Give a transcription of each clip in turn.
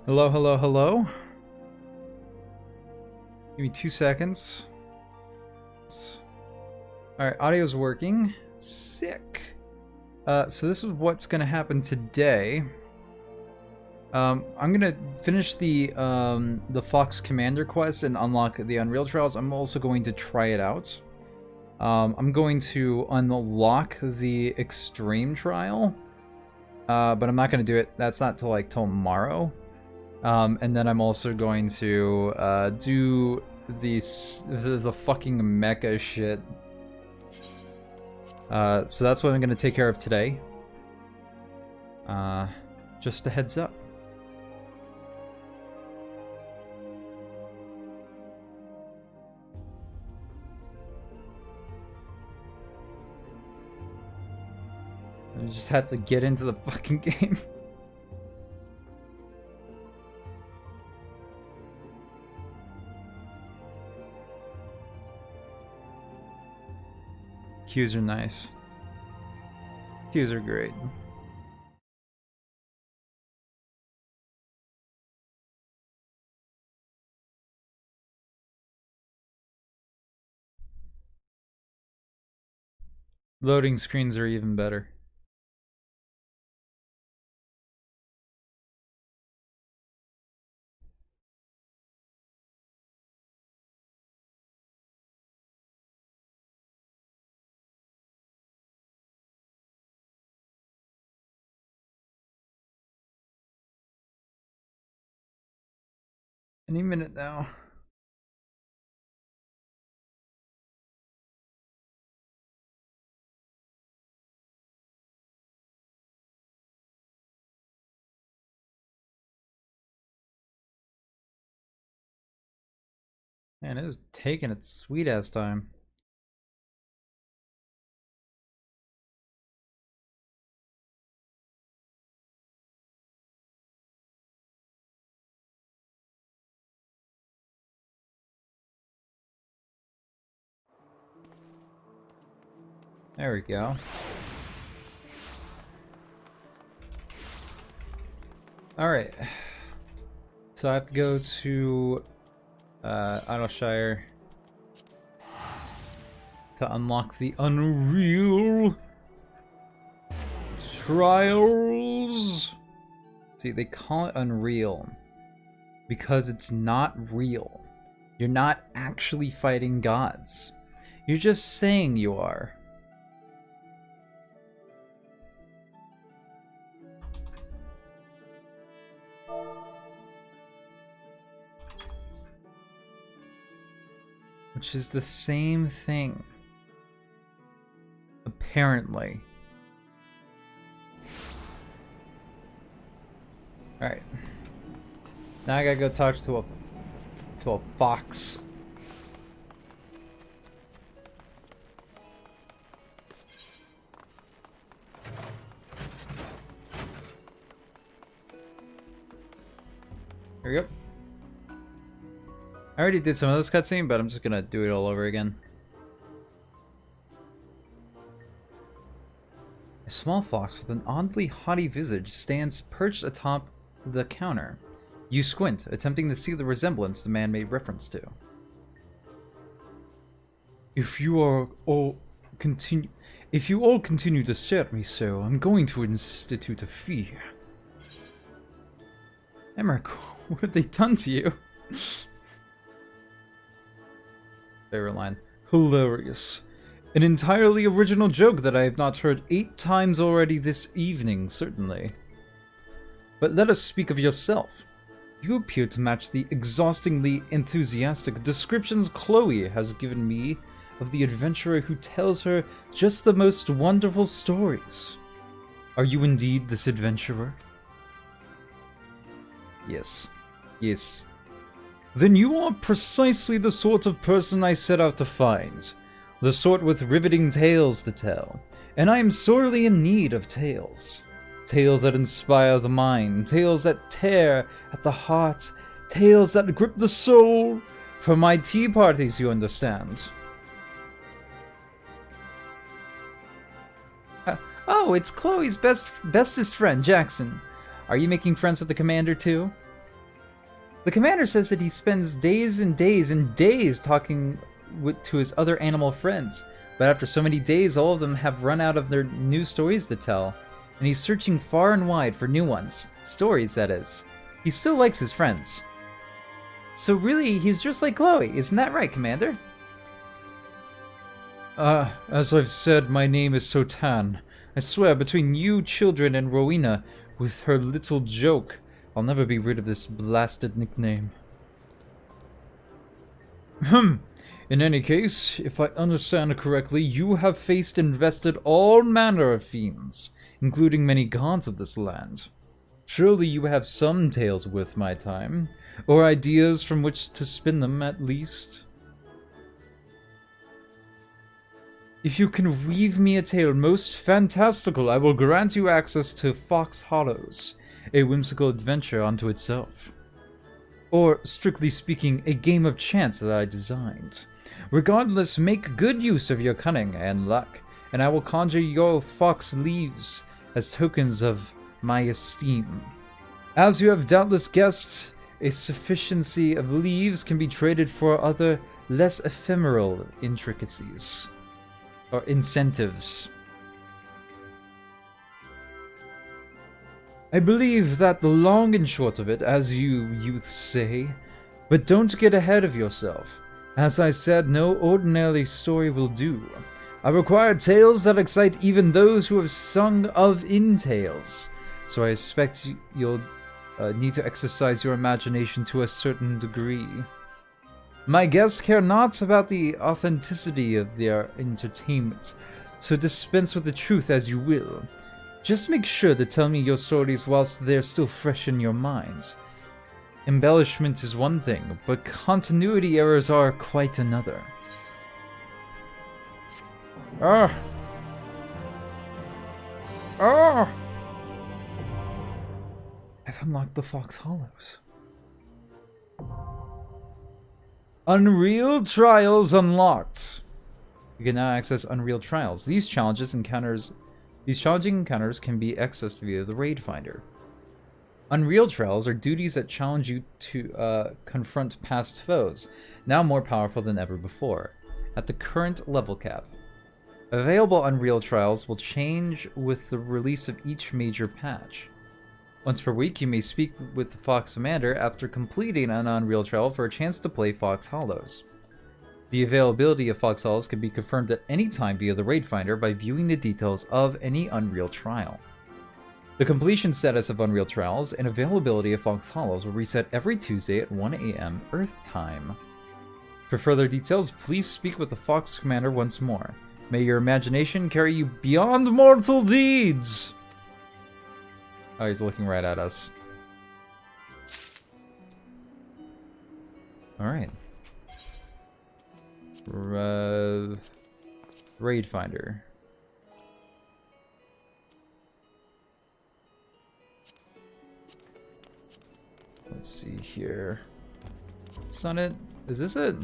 Hello, hello, hello. Give me 2 seconds. Alright, audio's working. Sick. So this is what's gonna happen today. I'm gonna finish the Fox Commander quest and unlock the Unreal Trials. I'm also going to try it out. I'm going to unlock the Extreme Trial, but I'm not gonna do it. That's not till like tomorrow. And then I'm also going to do the fucking mecha shit. So that's what I'm gonna take care of today. Just a heads up. I just have to get into the fucking game. Cues are nice. Cues are great. Loading screens are even better. Any minute now. Man, it is taking its sweet ass time. There we go. Alright. So I have to go to Idleshire to unlock the Unreal Trials. See, they call it Unreal because it's not real. You're not actually fighting gods. You're just saying you are. Which is the same thing. Apparently. Alright. Now I gotta go talk to a fox. Here we go. I already did some of this cutscene, but I'm just gonna do it all over again. A small fox with an oddly haughty visage stands perched atop the counter. You squint, attempting to see the resemblance the man made reference to. If you all continue to stare at me so, I'm going to institute a fee. Emmerich, what have they done to you? Favorite line. Hilarious. An entirely original joke that I have not heard 8 times already this evening, certainly. But let us speak of yourself. You appear to match the exhaustingly enthusiastic descriptions Chloe has given me of the adventurer who tells her just the most wonderful stories. Are you indeed this adventurer? Yes. Yes. Then you are precisely the sort of person I set out to find. The sort with riveting tales to tell. And I am sorely in need of tales. Tales that inspire the mind. Tales that tear at the heart. Tales that grip the soul. For my tea parties, you understand. It's Chloe's bestest friend, Jackson. Are you making friends with the commander too? The commander says that he spends days and days and days talking to his other animal friends, but after so many days, all of them have run out of their new stories to tell, and he's searching far and wide for new ones. Stories, that is. He still likes his friends. So really, he's just like Chloe, isn't that right, Commander? As I've said, my name is Sotan. I swear, between you children and Rowena, with her little joke, I'll never be rid of this blasted nickname. In any case, if I understand correctly, you have faced and invested all manner of fiends, including many gods of this land. Surely you have some tales worth my time, or ideas from which to spin them at least. If you can weave me a tale most fantastical, I will grant you access to Fox Hollows, a whimsical adventure unto itself. Or, strictly speaking, a game of chance that I designed. Regardless, make good use of your cunning and luck, and I will conjure your fox leaves as tokens of my esteem. As you have doubtless guessed, a sufficiency of leaves can be traded for other, less ephemeral intricacies. Or incentives. I believe that the long and short of it, as you youths say, but don't get ahead of yourself. As I said, no ordinary story will do. I require tales that excite even those who have sung of in tales, so I expect you'll need to exercise your imagination to a certain degree. My guests care not about the authenticity of their entertainment, so dispense with the truth as you will. Just make sure to tell me your stories whilst they're still fresh in your minds. Embellishment is one thing, but continuity errors are quite another. Ah! I've unlocked the Fox Hollows. Unreal Trials unlocked. You can now access Unreal Trials. These challenging encounters can be accessed via the Raid Finder. Unreal Trials are duties that challenge you to confront past foes, now more powerful than ever before, at the current level cap. Available Unreal Trials will change with the release of each major patch. Once per week, you may speak with the Fox Commander after completing an Unreal Trial for a chance to play Fox Hollows. The availability of Fox Hollows can be confirmed at any time via the Raid Finder by viewing the details of any Unreal Trial. The completion status of Unreal Trials and availability of Fox Hollows will reset every Tuesday at 1 AM Earth Time. For further details, please speak with the Fox Commander once more. May your imagination carry you beyond mortal deeds! Oh, he's looking right at us. Alright. Raid Finder. Let's see here. It's not it. Is this it?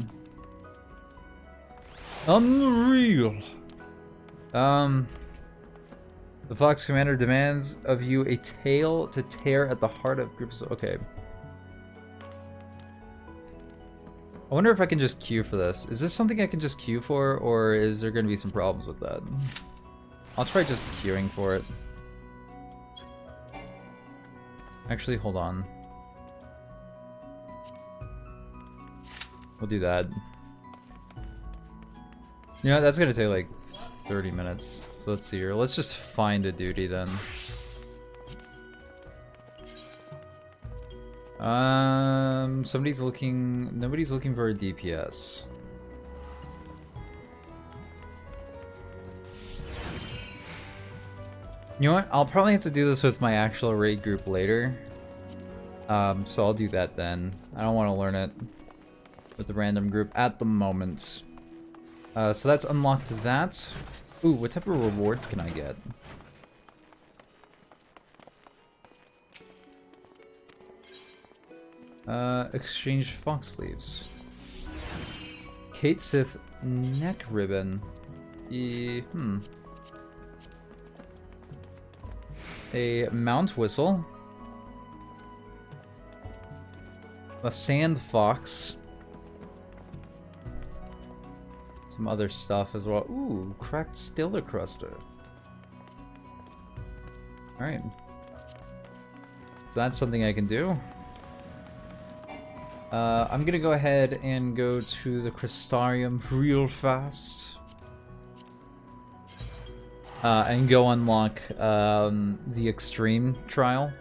Unreal. The Fox Commander demands of you a tale to tear at the heart of groups. Okay. I wonder if I can just queue for this. Is this something I can just queue for, or is there going to be some problems with that? I'll try just queuing for it. Actually, hold on. We'll do that. You know, that's going to take like 30 minutes. So let's see here. Let's just find a duty then. Nobody's looking for a DPS. You know what? I'll probably have to do this with my actual raid group later. So I'll do that then. I don't want to learn it with the random group at the moment. So that's unlocked that. Ooh, what type of rewards can I get? Exchange fox sleeves. Kate Sith neck ribbon. A mount whistle. a sand fox. Some other stuff as well. Ooh, cracked stiller cruster. Alright. So that's something I can do. I'm gonna go ahead and go to the Crystarium real fast. And go unlock the Extreme trial.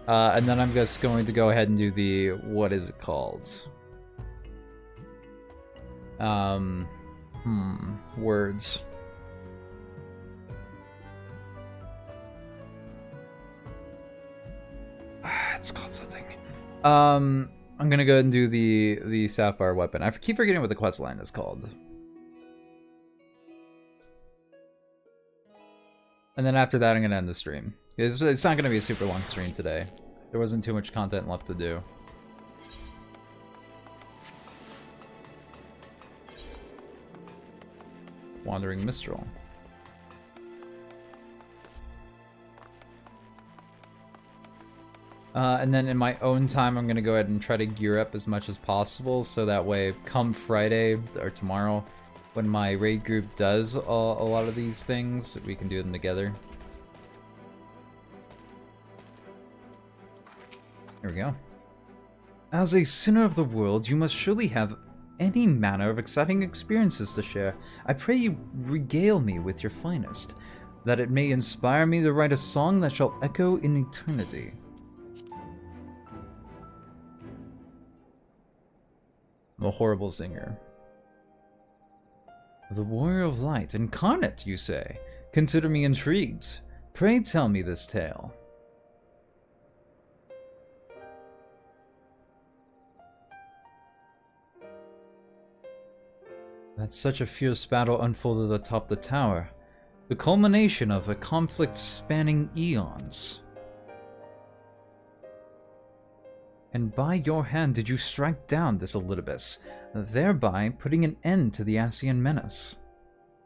And then I'm just going to go ahead and do the... what is it called? Words. It's called something. I'm gonna go ahead and do the Sapphire weapon. I keep forgetting what the quest line is called. And then after that, I'm gonna end the stream. It's not gonna be a super long stream today. There wasn't too much content left to do. Wandering Mistral. And then in my own time, I'm going to go ahead and try to gear up as much as possible, so that way, come Friday, or tomorrow, when my raid group does a lot of these things, we can do them together. Here we go. As a sinner of the world, you must surely have any manner of exciting experiences to share. I pray you regale me with your finest, that it may inspire me to write a song that shall echo in eternity. I'm a horrible singer. The Warrior of Light, incarnate, you say? Consider me intrigued. Pray tell me this tale. That such a fierce battle unfolded atop the tower, the culmination of a conflict spanning eons. And by your hand did you strike down this Elidibus, thereby putting an end to the Ascian menace.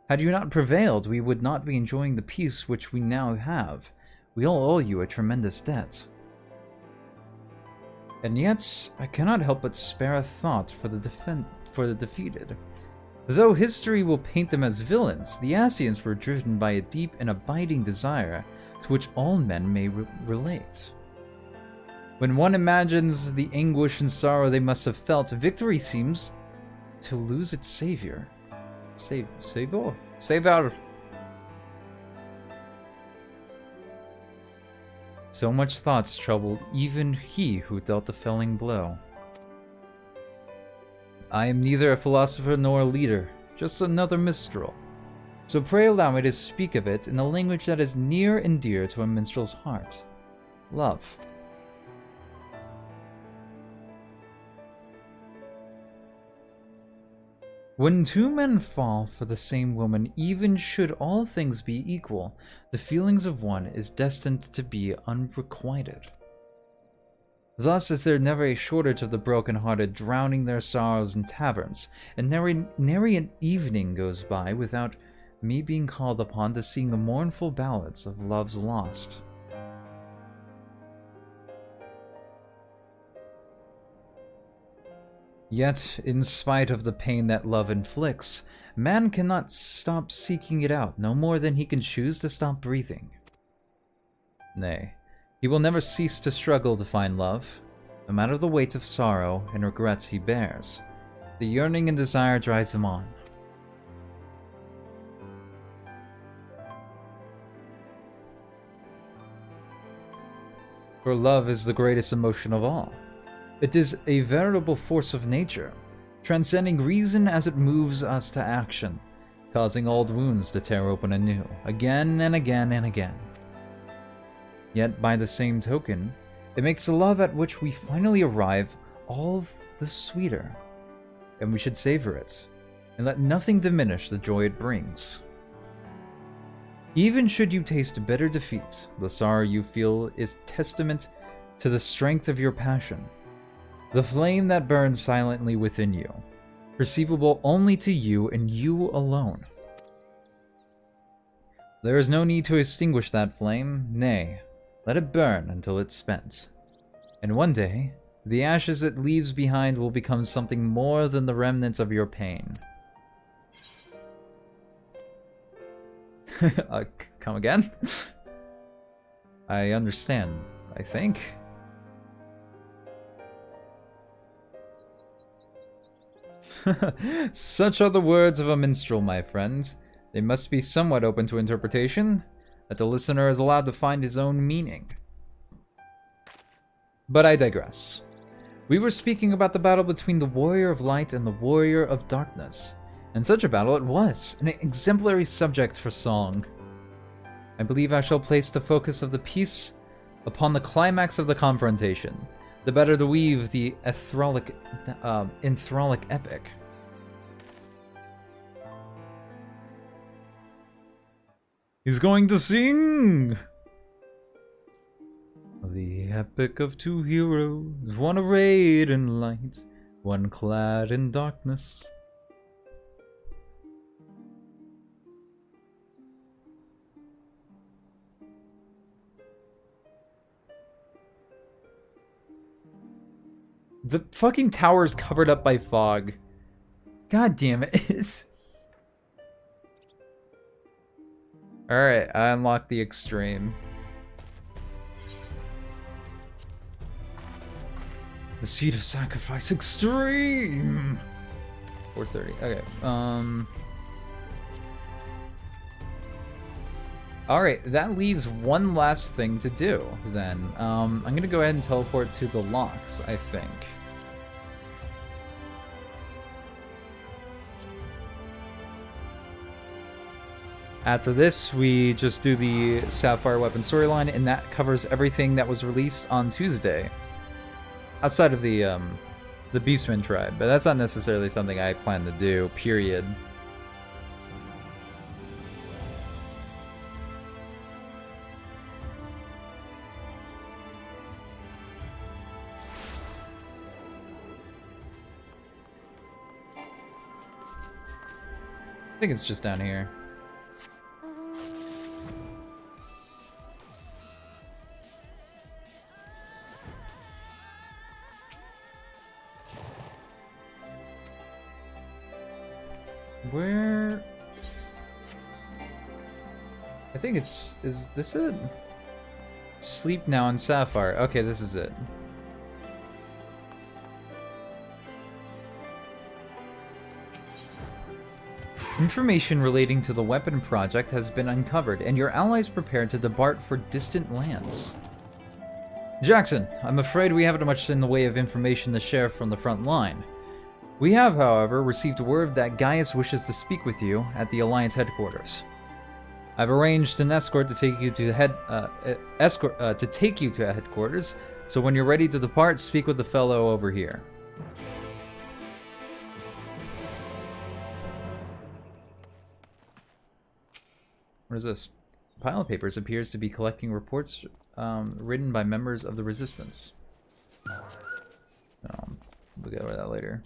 Had you not prevailed, we would not be enjoying the peace which we now have. We all owe you a tremendous debt. And yet, I cannot help but spare a thought for the defeated. Though history will paint them as villains, the Ascians were driven by a deep and abiding desire to which all men may relate. When one imagines the anguish and sorrow they must have felt, victory seems to lose its savior. Savor? So much thoughts troubled even he who dealt the felling blow. I am neither a philosopher nor a leader, just another minstrel. So pray allow me to speak of it in a language that is near and dear to a minstrel's heart. Love. When two men fall for the same woman, even should all things be equal, the feelings of one is destined to be unrequited. Thus is there never a shortage of the broken-hearted drowning their sorrows in taverns, and nary an evening goes by without me being called upon to sing the mournful ballads of love's lost. Yet, in spite of the pain that love inflicts, man cannot stop seeking it out, no more than he can choose to stop breathing. Nay, he will never cease to struggle to find love, no matter the weight of sorrow and regrets he bears. The yearning and desire drives him on. For love is the greatest emotion of all. It is a veritable force of nature, transcending reason as it moves us to action, causing old wounds to tear open anew, again and again and again. Yet, by the same token, it makes the love at which we finally arrive all the sweeter, and we should savor it, and let nothing diminish the joy it brings. Even should you taste bitter defeat, the sorrow you feel is testament to the strength of your passion, the flame that burns silently within you, perceivable only to you and you alone. There is no need to extinguish that flame, nay, let it burn until it's spent. And one day, The ashes it leaves behind will become something more than the remnants of your pain. Come again? I understand, I think. Such are the words of a minstrel, my friend. They must be somewhat open to interpretation, that the listener is allowed to find his own meaning. But I digress. We were speaking about the battle between the Warrior of Light and the Warrior of Darkness. And such a battle it was, an exemplary subject for song. I believe I shall place the focus of the piece upon the climax of the confrontation, the better to weave the enthrallic epic. He's going to sing! The epic of two heroes, one arrayed in light, one clad in darkness. The fucking tower's covered up by fog. God damn it. Alright, I unlocked the extreme. The Seed of Sacrifice Extreme! 430. Okay, Alright, that leaves one last thing to do, then. I'm gonna go ahead and teleport to the locks, I think. After this, we just do the Sapphire Weapon storyline, and that covers everything that was released on Tuesday. Outside of the Beastman tribe, but that's not necessarily something I plan to do, period. I think it's just down here. Where? I think it's... Is this it? Sleep now in Sapphire. Okay, this is it. Information relating to the weapon project has been uncovered, and your allies prepared to depart for distant lands. Jackson, I'm afraid we haven't much in the way of information to share from the front line. We have, however, received word that Gaius wishes to speak with you at the Alliance headquarters. I've arranged an escort to take you to headquarters, so when you're ready to depart, speak with the fellow over here. What is this? A pile of papers appears to be collecting reports written by members of the Resistance. We'll get over that later.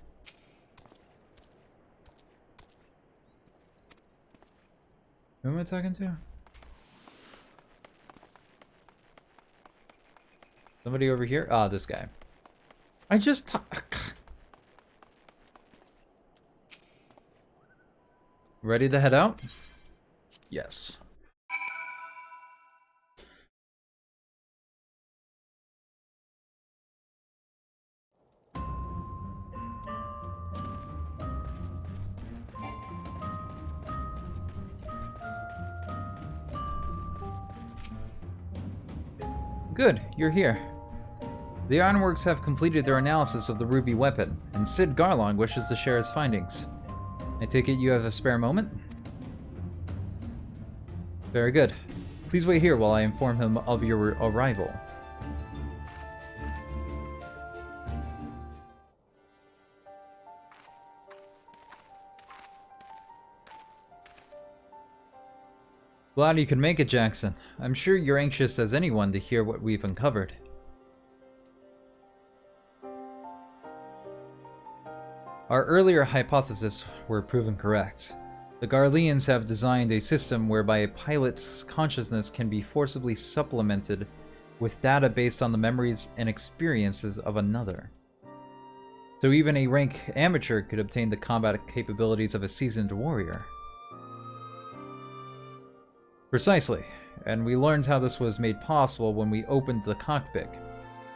Who am I talking to? Somebody over here? Ah, this guy. I just... Ready to head out? Yes. Good, you're here. The Ironworks have completed their analysis of the ruby weapon, and Sid Garlong wishes to share his findings. I take it you have a spare moment? Very good. Please wait here while I inform him of your arrival. Glad you could make it, Jackson. I'm sure you're anxious as anyone to hear what we've uncovered. Our earlier hypotheses were proven correct. The Garleans have designed a system whereby a pilot's consciousness can be forcibly supplemented with data based on the memories and experiences of another. So even a rank amateur could obtain the combat capabilities of a seasoned warrior. Precisely, and we learned how this was made possible when we opened the cockpit.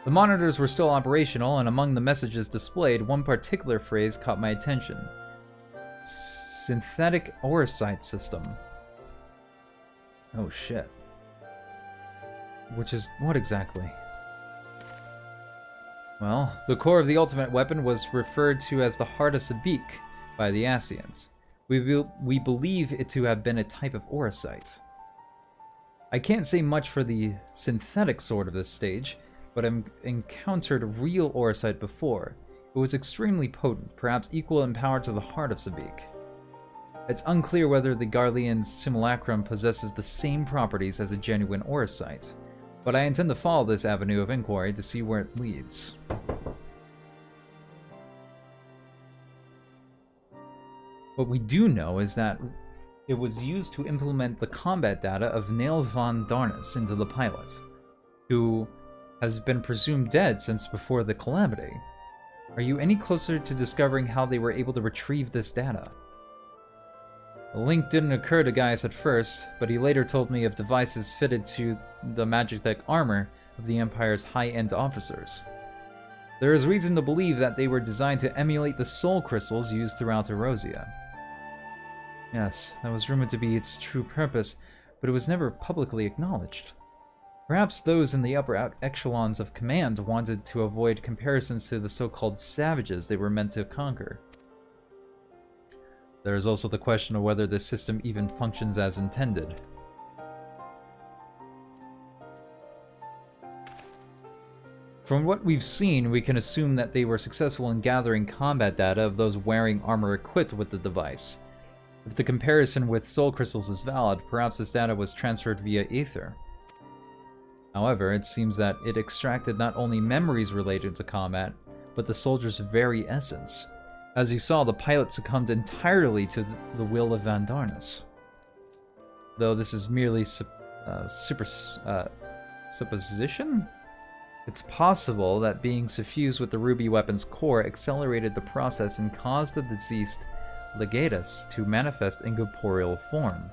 The monitors were still operational, and among the messages displayed, one particular phrase caught my attention. Synthetic Orosite System. Oh shit. Which is what exactly? Well, the core of the ultimate weapon was referred to as the Heart of Sabik by the Ascians. We believe it to have been a type of Orosite. I can't say much for the synthetic sword of this stage, but I've encountered real Orosite before. It was extremely potent, perhaps equal in power to the Heart of Sabik. It's unclear whether the Garlean's simulacrum possesses the same properties as a genuine Orosite, but I intend to follow this avenue of inquiry to see where it leads. What we do know is that it was used to implement the combat data of Nail von Darnus into the pilot, who has been presumed dead since before the calamity. Are you any closer to discovering how they were able to retrieve this data? The link didn't occur to Gaius at first, but he later told me of devices fitted to the Magitech armor of the Empire's high-end officers. There is reason to believe that they were designed to emulate the soul crystals used throughout Erosia. Yes, that was rumored to be its true purpose, but it was never publicly acknowledged. Perhaps those in the upper echelons of command wanted to avoid comparisons to the so-called savages they were meant to conquer. There is also the question of whether this system even functions as intended. From what we've seen, we can assume that they were successful in gathering combat data of those wearing armor equipped with the device. If the comparison with soul crystals is valid, perhaps this data was transferred via ether. However, it seems that it extracted not only memories related to combat, but the soldier's very essence. As you saw, the pilot succumbed entirely to the will of Van Darnus. Though this is merely supposition? It's possible that being suffused with the ruby weapon's core accelerated the process and caused the deceased legatus to manifest in corporeal form.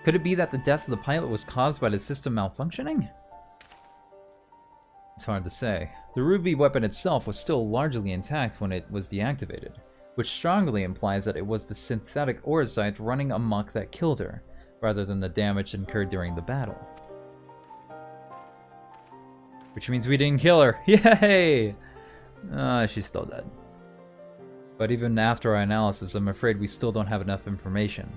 Could it be that the death of the pilot was caused by the system malfunctioning? It's hard to say. The ruby weapon itself was still largely intact when it was deactivated, which strongly implies that it was the synthetic Orosite running amok that killed her, rather than the damage incurred during the battle. Which means we didn't kill her. Yay! She's still dead. But even after our analysis, I'm afraid we still don't have enough information.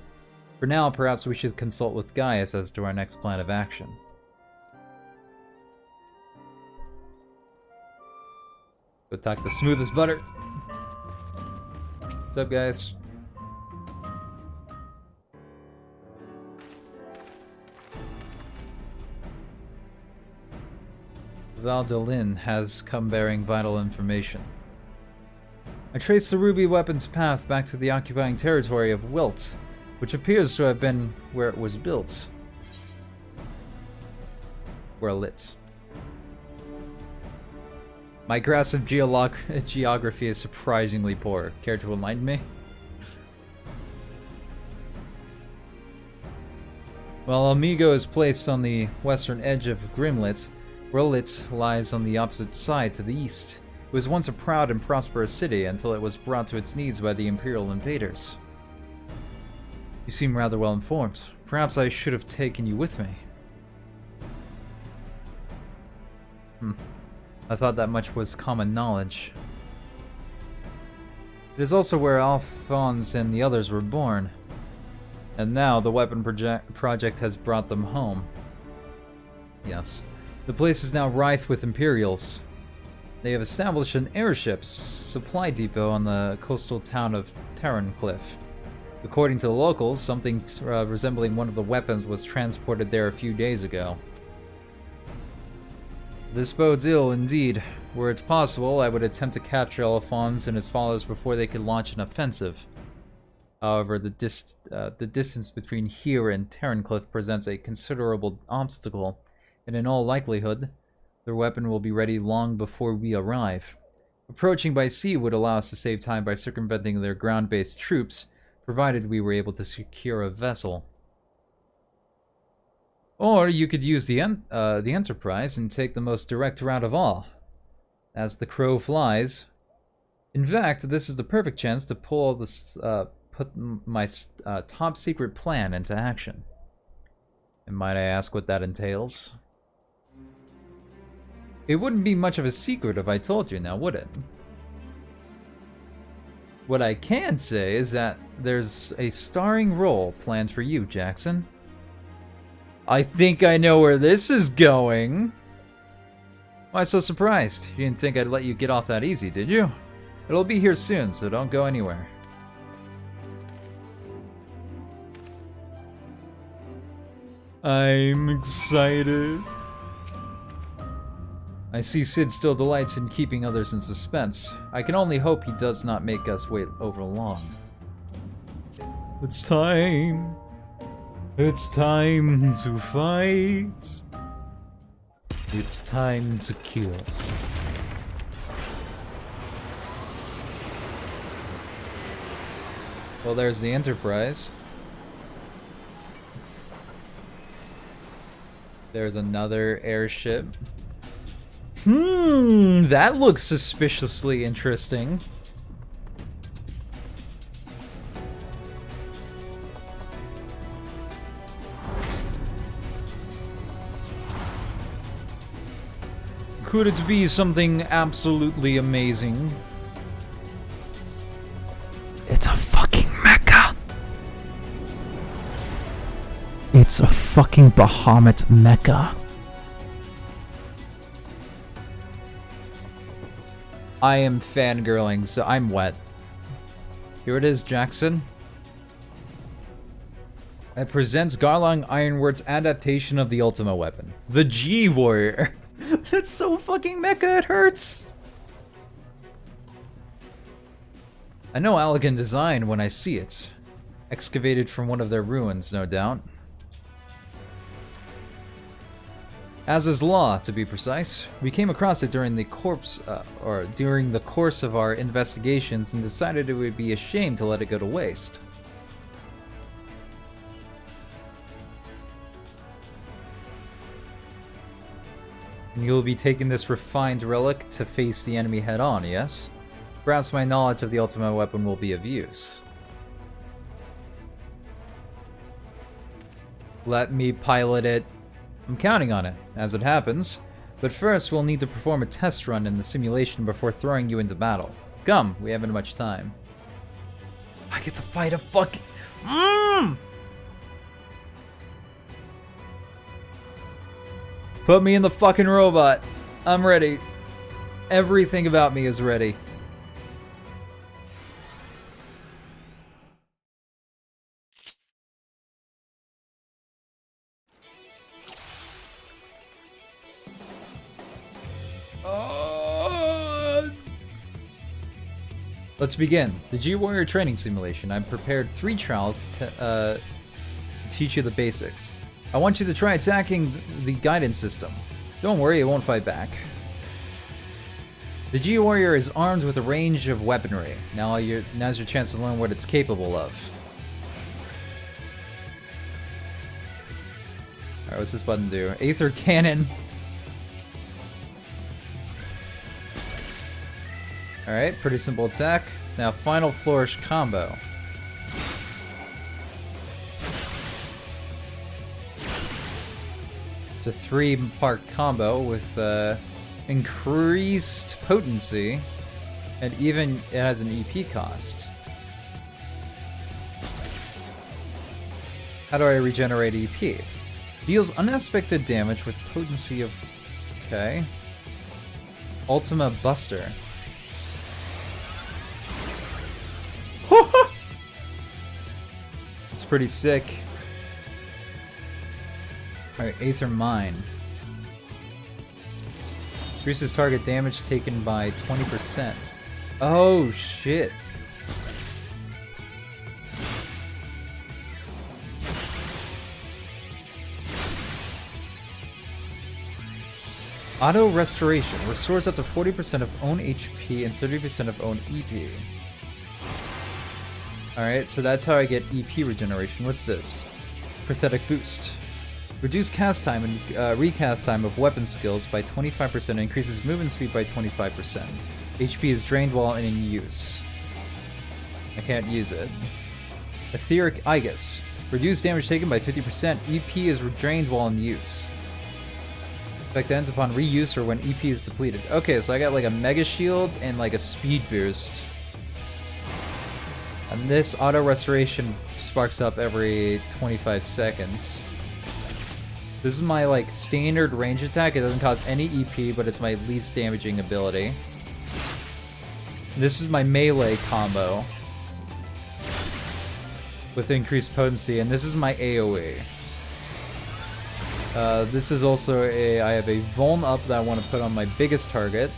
For now, perhaps we should consult with Gaius as to our next plan of action. Go talk the smoothest butter. What's up, guys? Valdolin has come bearing vital information. I traced the ruby weapon's path back to the occupying territory of Wilt, which appears to have been where it was built. Well lit. My grasp of geography is surprisingly poor. Care to enlighten me? While Amigo is placed on the western edge of Grimlit, Rolit lies on the opposite side to the east. It was once a proud and prosperous city until it was brought to its knees by the Imperial invaders. You seem rather well informed. Perhaps I should have taken you with me. I thought that much was common knowledge. It is also where Alphonse and the others were born. And now the weapon project has brought them home. Yes. The place is now rife with Imperials. They have established an airship supply depot on the coastal town of Terrancliff. According to the locals, something resembling one of the weapons was transported there a few days ago. This bodes ill indeed. Were it possible, I would attempt to capture Alphonse and his followers before they could launch an offensive. However, the distance between here and Terrancliff presents a considerable obstacle, and in all likelihood, their weapon will be ready long before we arrive. Approaching by sea would allow us to save time by circumventing their ground-based troops, provided we were able to secure a vessel. Or you could use the Enterprise and take the most direct route of all. As the crow flies. In fact, this is the perfect chance to put my top secret plan into action. And might I ask what that entails? It wouldn't be much of a secret if I told you now, would it? What I can say is that there's a starring role planned for you, Jackson. I think I know where this is going. Why so surprised? You didn't think I'd let you get off that easy, did you? It'll be here soon, so don't go anywhere. I'm excited. I see Sid still delights in keeping others in suspense. I can only hope he does not make us wait over long. It's time. It's time to fight. It's time to kill. Well, there's the Enterprise. There's another airship. That looks suspiciously interesting. Could it be something absolutely amazing? It's a fucking mecha! It's a fucking Bahamut mecha. I am fangirling, so I'm wet. Here it is, Jackson. It presents Garlong Ironworks' adaptation of the Ultima weapon. The G-Warrior. That's so fucking mecha, it hurts! I know elegant design when I see it. Excavated from one of their ruins, no doubt. As is law, to be precise. We came across it during the course of our investigations and decided it would be a shame to let it go to waste. And you'll be taking this refined relic to face the enemy head-on, yes? Perhaps my knowledge of the Ultima weapon will be of use. Let me pilot it. I'm counting on it, as it happens. But first, we'll need to perform a test run in the simulation before throwing you into battle. Come, we haven't much time. I get to fight a fucking... Put me in the fucking robot. I'm ready. Everything about me is ready. Let's begin. The G-Warrior training simulation. I've prepared 3 trials to teach you the basics. I want you to try attacking the guidance system. Don't worry, it won't fight back. The G-Warrior is armed with a range of weaponry. Now's your chance to learn what it's capable of. Alright, what's this button do? Aether Cannon. Alright, pretty simple attack. Now, Final Flourish combo. It's a 3-part combo with increased potency, and even it has an EP cost. How do I regenerate EP? Deals unexpected damage with potency of... Okay. Ultima Buster. It's pretty sick. Alright, Aether Mine. Increases target damage taken by 20%. Oh, shit. Auto Restoration restores up to 40% of own HP and 30% of own EP. Alright, so that's how I get EP regeneration. What's this? Pathetic Boost. Reduce cast time and recast time of weapon skills by 25% and increases movement speed by 25%. HP is drained while in use. I can't use it. Etheric Aegis. Reduce damage taken by 50%. EP is drained while in use. Effect ends upon reuse or when EP is depleted. Okay, so I got like a Mega Shield and like a Speed Boost. And this auto restoration sparks up every 25 seconds. This is my like standard range attack. It doesn't cause any EP, but it's my least damaging ability. This is my melee combo with increased potency, and this is my AoE. This is also I have a Vuln up that I want to put on my biggest target.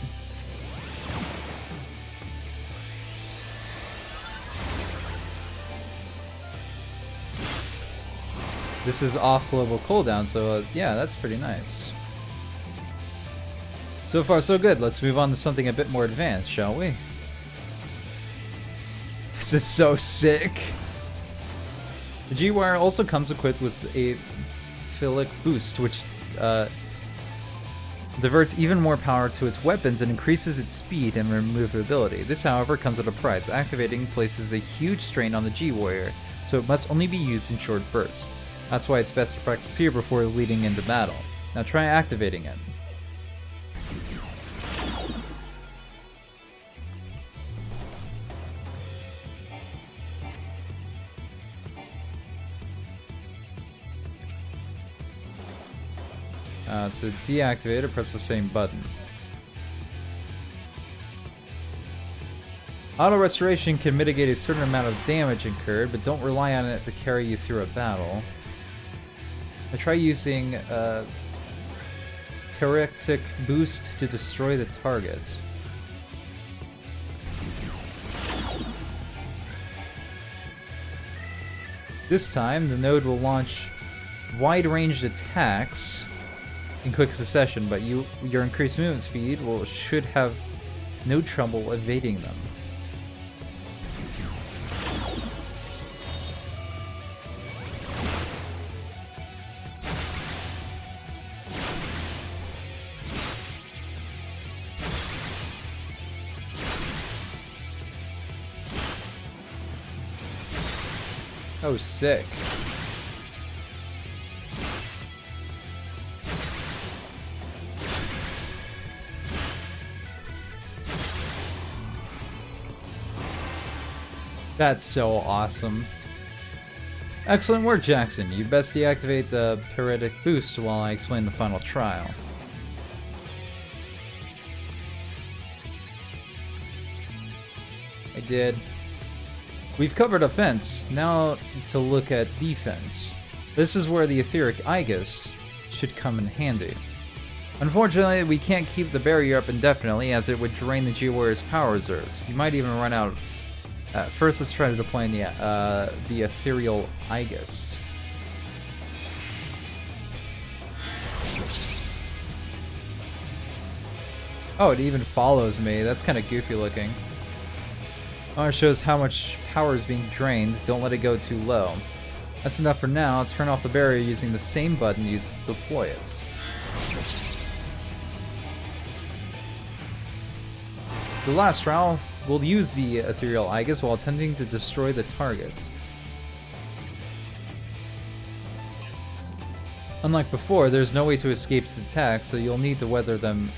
This is off global cooldown, so yeah, that's pretty nice. So far, so good. Let's move on to something a bit more advanced, shall we? This is so sick. The G-Wire also comes equipped with a Philic Boost, which diverts even more power to its weapons and increases its speed and removability. This, however, comes at a price. Activating places a huge strain on the G-Warrior, so it must only be used in short bursts. That's why it's best to practice here before leading into battle. Now try activating it. To deactivate it, press the same button. Auto Restoration can mitigate a certain amount of damage incurred, but don't rely on it to carry you through a battle. I try using Parectic Boost to destroy the target. This time, the node will launch wide-ranged attacks in quick succession, but your increased movement speed should have no trouble evading them. Oh, sick. That's so awesome. Excellent work, Jackson. You best deactivate the Parectic Boost while I explain the final trial. I did. We've covered offense, now to look at defense. This is where the Etheric Aegis should come in handy. Unfortunately, we can't keep the barrier up indefinitely as it would drain the G-Warrior's power reserves. You might even run out. First, let's try to deploy the Ethereal Aegis. Oh, it even follows me. That's kind of goofy looking. Oh, it shows how much power is being drained. Don't let it go too low. That's enough for now. Turn off the barrier using the same button used to deploy it. The last trial will use the Ethereal Aegis while attempting to destroy the target. Unlike before, there's no way to escape its attacks, so you'll need to weather them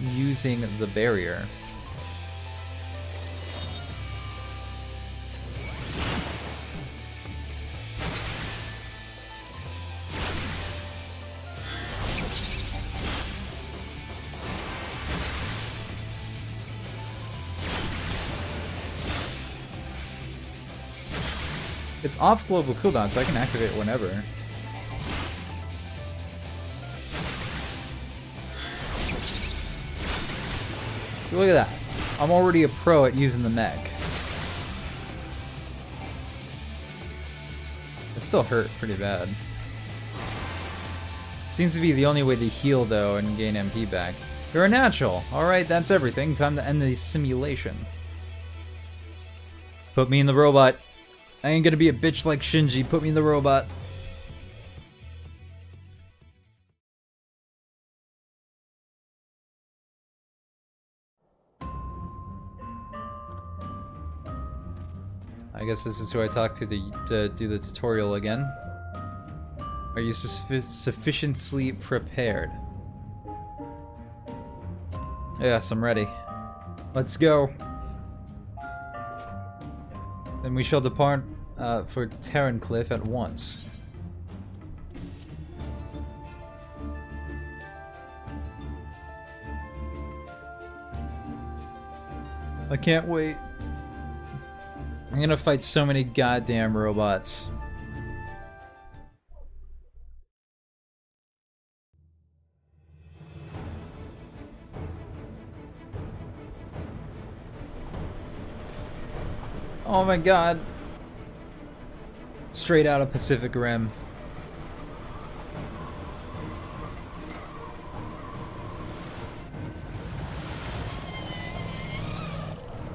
using the barrier. It's off global cooldown, so I can activate it whenever. So look at that. I'm already a pro at using the mech. It still hurt pretty bad. Seems to be the only way to heal, though, and gain MP back. You're a natural. Alright, that's everything. Time to end the simulation. Put me in the robot. I ain't gonna be a bitch like Shinji. Put me in the robot. I guess this is who I talk to do the tutorial again. Are you sufficiently prepared? Yes, I'm ready. Let's go. Then we shall depart for Terrancliff at once. I can't wait. I'm gonna fight so many goddamn robots. Oh my god. Straight out of Pacific Rim.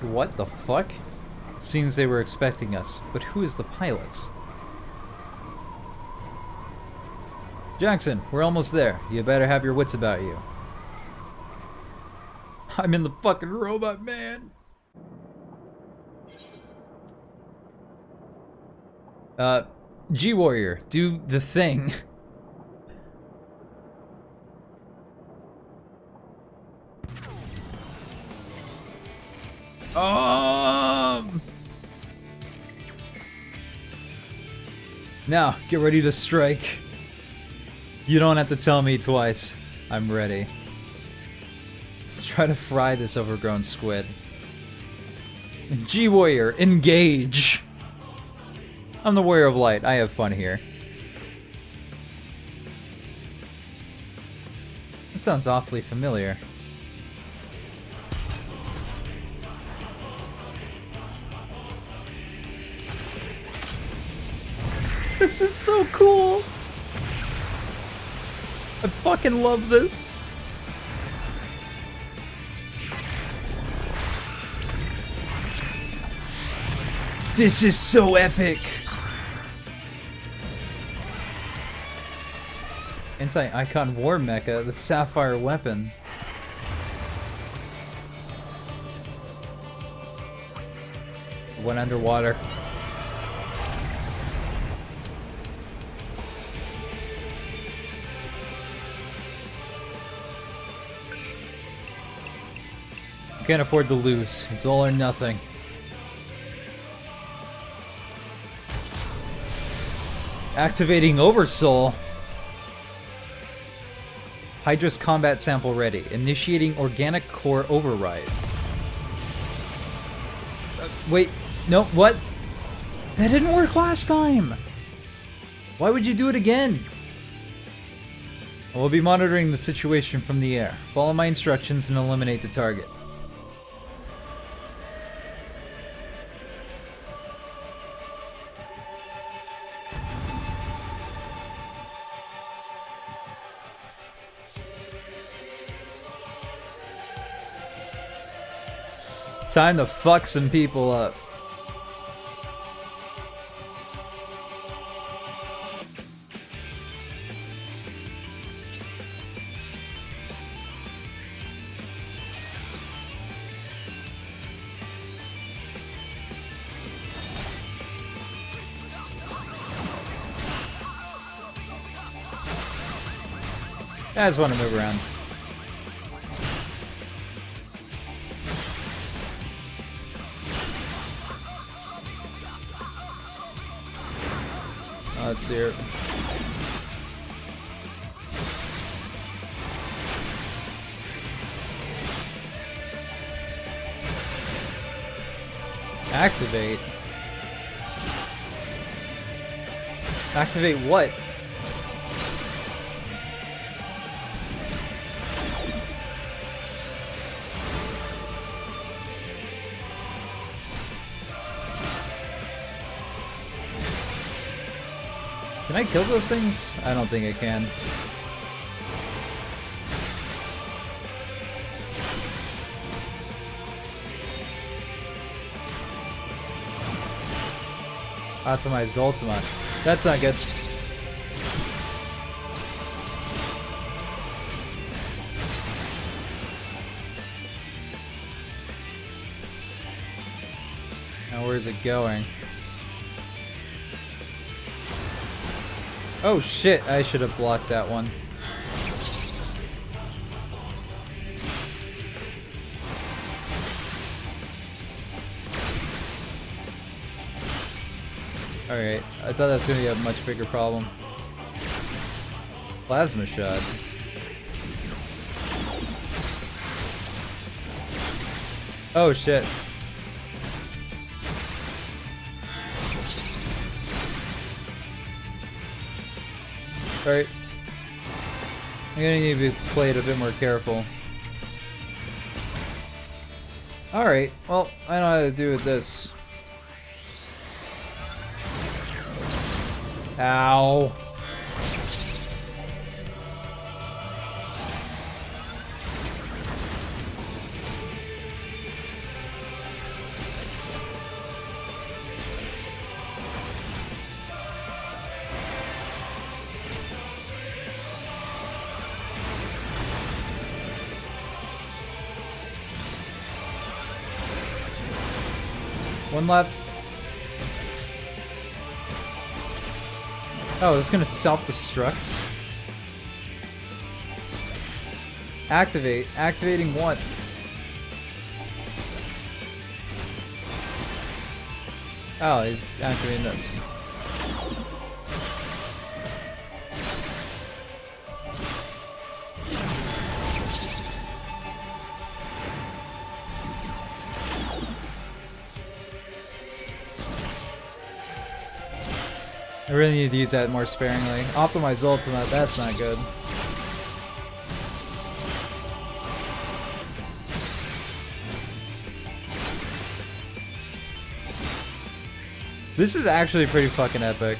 What the fuck? It seems they were expecting us, but who is the pilot? Jackson, we're almost there. You better have your wits about you. I'm in the fucking robot, man. G-Warrior, do the thing. Now, get ready to strike. You don't have to tell me twice. I'm ready. Let's try to fry this overgrown squid. G-Warrior, engage! I'm the Warrior of Light. I have fun here. That sounds awfully familiar. This is so cool! I fucking love this! This is so epic! Anti-Icon War Mecha, the Sapphire Weapon. Went underwater. Can't afford to lose. It's all or nothing. Activating Oversoul. Hydra's combat sample ready. Initiating organic core override. Wait, no, what? That didn't work last time. Why would you do it again? We'll be monitoring the situation from the air. Follow my instructions and eliminate the target. Time to fuck some people up. I just want to move around. Let's see here. Activate? Activate what? Can I kill those things? I don't think I can. Optimized Ultima. That's not good. Now where's it going? Oh shit, I should have blocked that one. Alright, I thought that was going to be a much bigger problem. Plasma shot. Oh shit. Alright. I'm gonna need to play it a bit more careful. Alright, well, I know how to do with this. Ow. One left. Oh, it's gonna self-destruct. Activate. Activating what? Oh, he's activating this. I really need to use that more sparingly. Optimize Ultimate, that's not good. This is actually pretty fucking epic.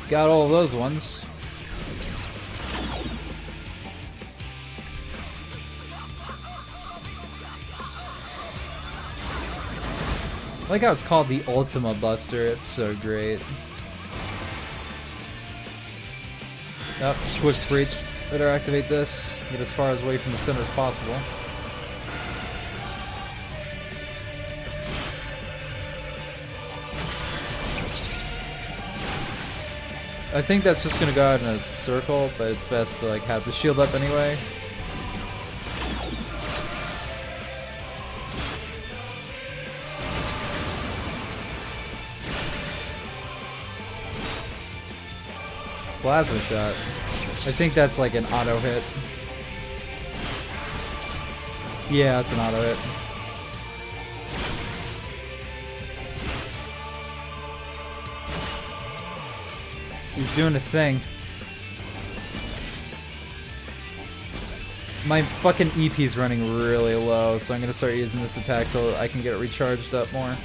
Got all of those ones. I like how it's called the Ultima Buster, it's so great. Yep, Swift Breach. Better activate this. Get as far away from the center as possible. I think that's just gonna go out in a circle, but it's best to like have the shield up anyway. Plasma shot. I think that's like an auto hit. Yeah, it's an auto hit. He's doing a thing. My fucking EP's running really low, so I'm gonna start using this attack till I can get it recharged up more.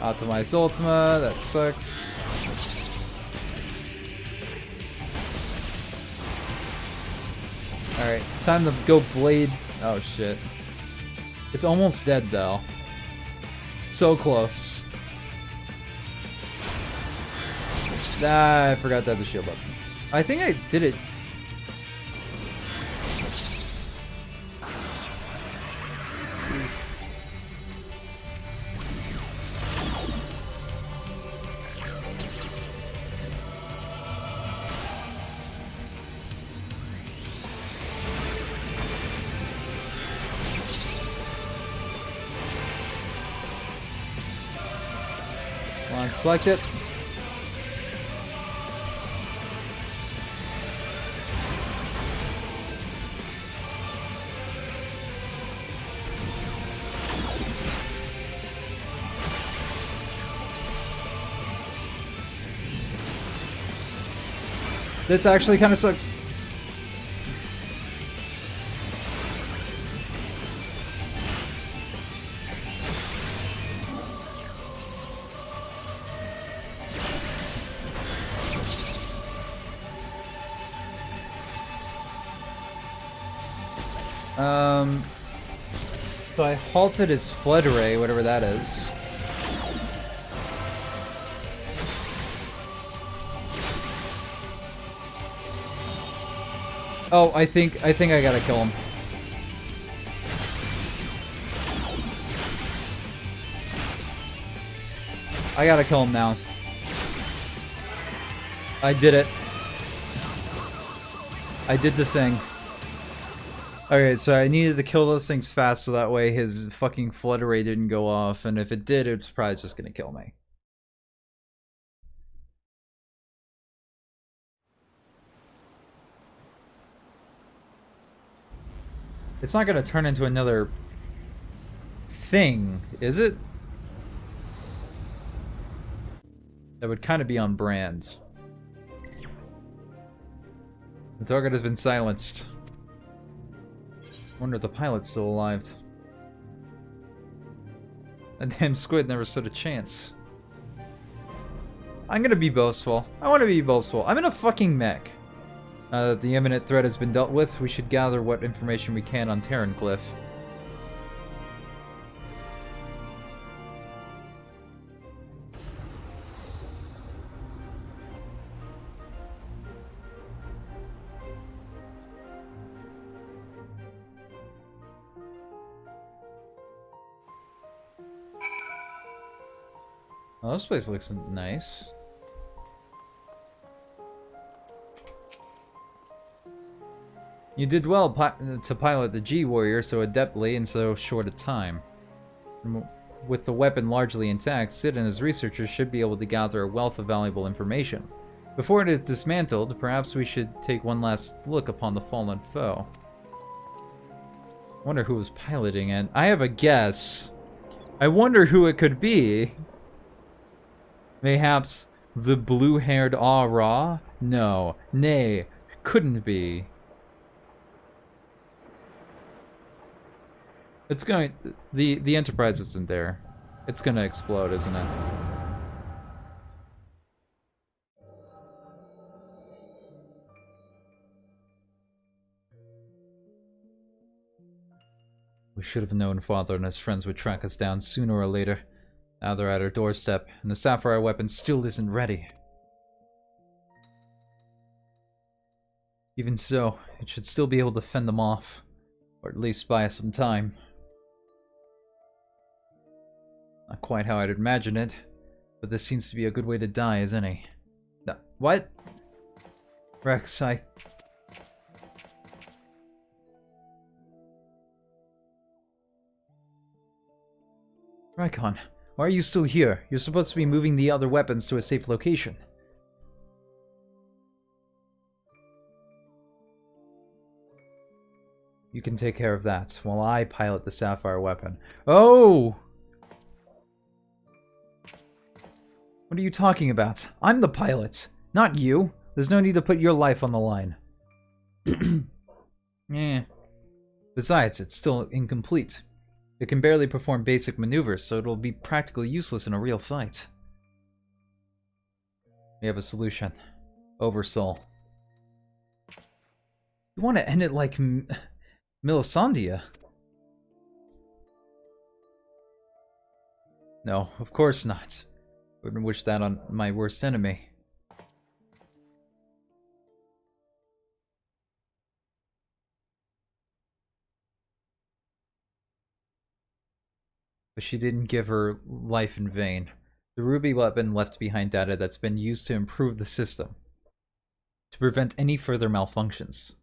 Optimize Ultima, that sucks. Alright, time to go Blade. Oh shit. It's almost dead though. So close. Ah, I forgot to have the shield up. I think I did it. Come on, select it. This actually kind of sucks. So I halted his flood ray, whatever that is. Oh, I think I gotta kill him. I gotta kill him now. I did it. I did the thing. Okay, so I needed to kill those things fast so that way his fucking flood array didn't go off, and if it did, it's probably just gonna kill me. It's not gonna turn into another thing, is it? That would kind of be on brand. The target has been silenced. Wonder if the pilot's still alive. That damn squid never stood a chance. I'm gonna be boastful. I want to be boastful. I'm in a fucking mech. Now that the imminent threat has been dealt with, we should gather what information we can on Terran Cliff. Oh, this place looks nice. You did well to pilot the G-Warrior so adeptly in so short a time. With the weapon largely intact, Sid and his researchers should be able to gather a wealth of valuable information. Before it is dismantled, perhaps we should take one last look upon the fallen foe. I wonder who was piloting it. I have a guess. I wonder who it could be. Mayhaps the blue-haired Ah-Ra? No. Nay. Couldn't be. It's going... The Enterprise isn't there. It's gonna explode, isn't it? We should have known Father and his friends would track us down sooner or later. Now they're at our doorstep, and the Sapphire weapon still isn't ready. Even so, it should still be able to fend them off. Or at least buy us some time. Not quite how I'd imagine it, but this seems to be a good way to die as any. No, what? Rex, Rykon, why are you still here? You're supposed to be moving the other weapons to a safe location. You can take care of that, while I pilot the Sapphire weapon. Oh! What are you talking about? I'm the pilot, not you. There's no need to put your life on the line. Yeah. Besides, it's still incomplete. It can barely perform basic maneuvers, so it'll be practically useless in a real fight. We have a solution. Oversoul. You want to end it like Melisandre? No, of course not. Wouldn't wish that on my worst enemy. But she didn't give her life in vain. The ruby weapon left behind data that's been used to improve the system, to prevent any further malfunctions.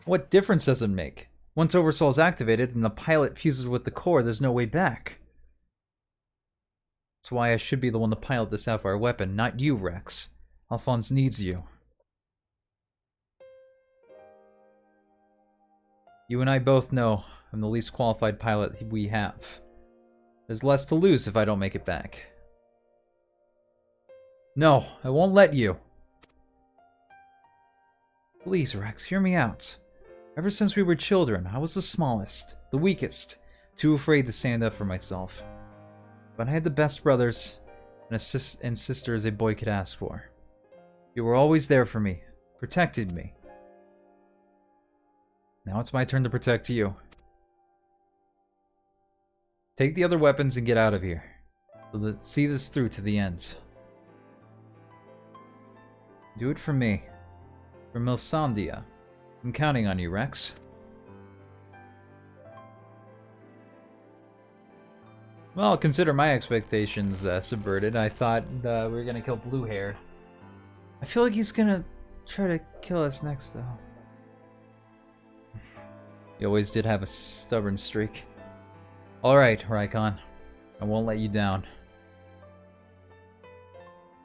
What difference does it make? Once Oversoul is activated and the pilot fuses with the core, there's no way back. That's why I should be the one to pilot the Sapphire weapon, not you, Rex. Alphonse needs you. You and I both know I'm the least qualified pilot we have. There's less to lose if I don't make it back. No, I won't let you. Please, Rex, hear me out. Ever since we were children, I was the smallest, the weakest, too afraid to stand up for myself. But I had the best brothers and sisters a boy could ask for. You were always there for me, protected me. Now it's my turn to protect you. Take the other weapons and get out of here. So let's see this through to the end. Do it for me. For Milsandia. I'm counting on you, Rex. Well, consider my expectations subverted. I thought we were gonna kill Blue Hair. I feel like he's gonna try to kill us next, though. He always did have a stubborn streak. Alright, Raikon. I won't let you down.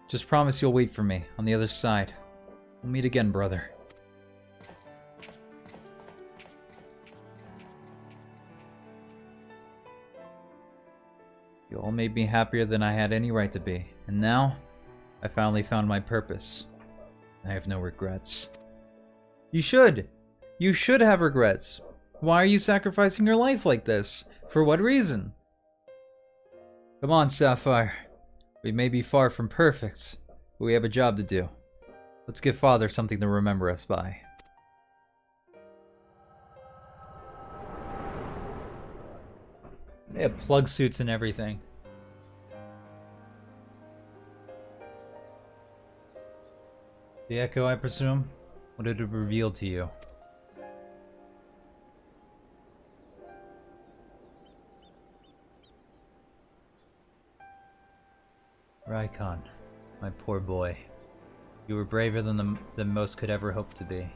Just promise you'll wait for me on the other side. We'll meet again, brother. You all made me happier than I had any right to be. And now, I finally found my purpose. I have no regrets. You should! You should have regrets! Why are you sacrificing your life like this? For what reason? Come on, Sapphire. We may be far from perfect, but we have a job to do. Let's give Father something to remember us by. They have plug suits and everything. The Echo, I presume? What did it reveal to you? Raikon, my poor boy. You were braver than most could ever hope to be.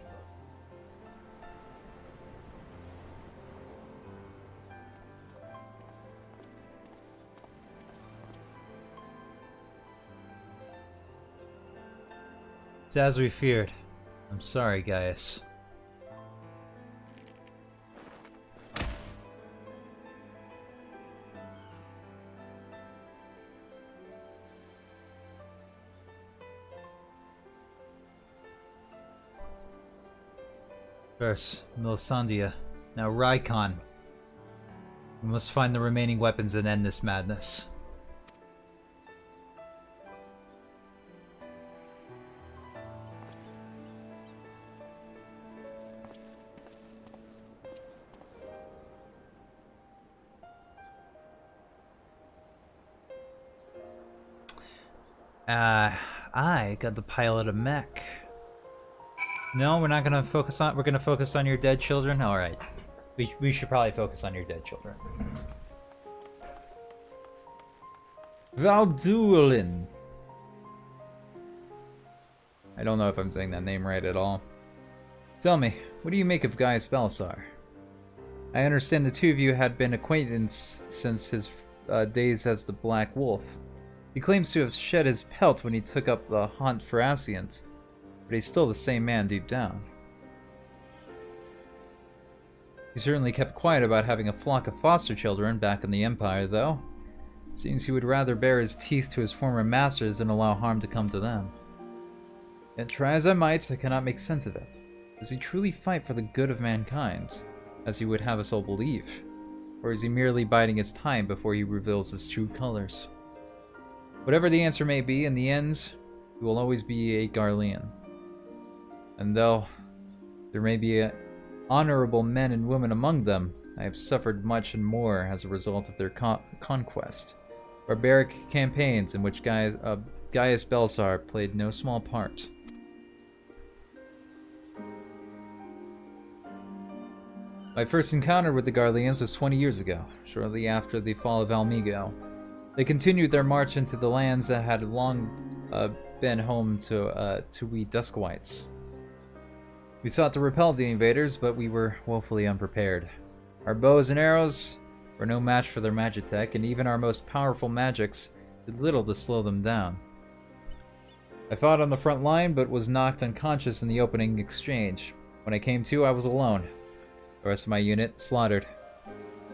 It's as we feared. I'm sorry, Gaius. First, Milisandia, now Raikon. We must find the remaining weapons and end this madness. I got the pilot a mech. No, we're not gonna focus on. We're gonna focus on your dead children. All right, we should probably focus on your dead children. Valduelin. I don't know if I'm saying that name right at all. Tell me, what do you make of Gaius Belisar? I understand the two of you had been acquaintances since his days as the Black Wolf. He claims to have shed his pelt when he took up the hunt for Ascians, but he's still the same man deep down. He certainly kept quiet about having a flock of foster children back in the Empire, though. Seems he would rather bare his teeth to his former masters than allow harm to come to them. Yet try as I might, I cannot make sense of it. Does he truly fight for the good of mankind, as he would have us all believe? Or is he merely biding his time before he reveals his true colors? Whatever the answer may be, in the end, he will always be a Garlean. And though there may be honorable men and women among them, I have suffered much and more as a result of their conquest. Barbaric campaigns in which Gaius Belisar played no small part. My first encounter with the Garleans was 20 years ago, shortly after the fall of Almigo. They continued their march into the lands that had long been home to we Duskwites. We sought to repel the invaders, but we were woefully unprepared. Our bows and arrows were no match for their magitech, and even our most powerful magics did little to slow them down. I fought on the front line, but was knocked unconscious in the opening exchange. When I came to, I was alone. The rest of my unit slaughtered.